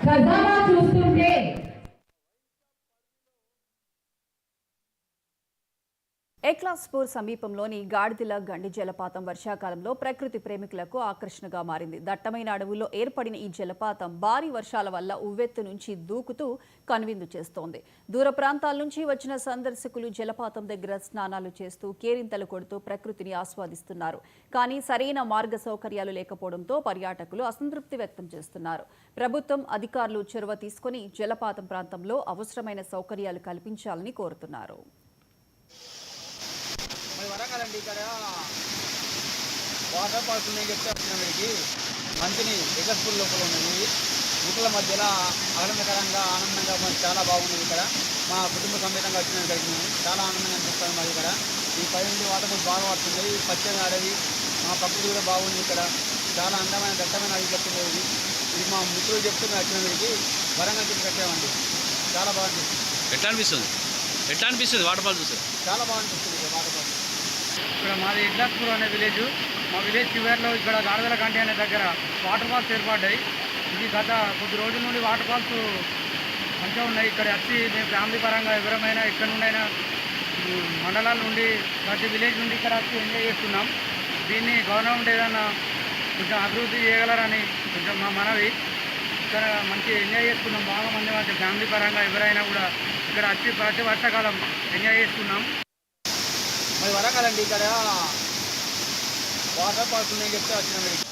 ఖజానా చూస్తుంటే ఏక్లాస్పూర్ సమీపంలోని గాడిదిల గండి జలపాతం వర్షాకాలంలో ప్రకృతి ప్రేమికులకు ఆకర్షణగా మారింది. దట్టమైన అడవుల్లో ఏర్పడిన ఈ జలపాతం భారీ వర్షాల వల్ల ఉవ్వెత్తు నుంచి దూకుతూ కనువిందు చేస్తోంది. దూర ప్రాంతాల నుంచి వచ్చిన సందర్శకులు జలపాతం దగ్గర స్నానాలు చేస్తూ కేరింతలు కొడుతూ ప్రకృతిని ఆస్వాదిస్తున్నారు. కానీ సరైన మార్గ సౌకర్యాలు లేకపోవడంతో పర్యాటకులు అసంతృప్తి వ్యక్తం చేస్తున్నారు. ప్రభుత్వం అధికారులు చొరవ తీసుకుని జలపాతం ప్రాంతంలో అవసరమైన సౌకర్యాలు కల్పించాలని కోరుతున్నారు. వరంగలండి ఇక్కడ వాటర్ పార్క్ ఉన్నాయి చెప్తే వచ్చిన వీడికి మంచిని ఏక్లాస్పూర్ లోపల ఉన్నది. ఊటల మధ్యలో ఆనందకరంగా ఆనందంగా మనకి చాలా బాగుంది. ఇక్కడ మా కుటుంబ సమేతంగా వచ్చిన ఇక్కడికి మేము చాలా ఆనందంగా అనిపిస్తాను. మాది ఇక్కడ ఈ పై నుండి వాటర్ ఫాల్స్ బాగా పడుతుంది. పచ్చని అడవి, మా ప్రకృతి కూడా బాగుంది. ఇక్కడ చాలా అందమైన దట్టమైన అడవి చెప్తున్నది. ఇది మా మిత్రులు చెప్తే మేము వచ్చిన వీడికి వరంగల్ చెప్పి కట్టామండి. చాలా బాగా అనిపిస్తుంది. ఎట్లా అనిపిస్తుంది వాటర్ ఫాల్స్ చూస్తే? చాలా బాగా అనిపిస్తుంది ఇక్కడ వాటర్ ఫాల్స్. ఇక్కడ మాది ఏక్లాస్పూర్ అనే విలేజ్. మా విలేజ్ చివరిలో ఇక్కడ గాడిదల గండి అనే దగ్గర వాటర్ ఫాల్స్ ఏర్పడ్డాయి. ఇది గత కొద్ది రోజుల నుండి వాటర్ ఫాల్స్ మంచిగా ఉన్నాయి. ఇక్కడ వచ్చి మేము ఫ్యామిలీ పరంగా ఎవరమైనా ఎక్కడి నుండైనా మండలాల నుండి ప్రతి విలేజ్ నుండి ఇక్కడ వచ్చి ఎంజాయ్ చేస్తున్నాం. దీన్ని గవర్నమెంట్ ఏదైనా కొంచెం అభివృద్ధి చేయగలరని కొంచెం మా మనవి. ఇక్కడ మంచి ఎంజాయ్ చేసుకున్నాం. బాగా మంది ఫ్యామిలీ పరంగా ఎవరైనా కూడా ఇక్కడ వచ్చి ప్రతి వర్షాకాలం ఎంజాయ్ చేస్తున్నాం. మరి వరంగలండి ఇక్కడ వాటర్ పార్క్ ఉన్నాయి చెప్తే వచ్చిన వీడికి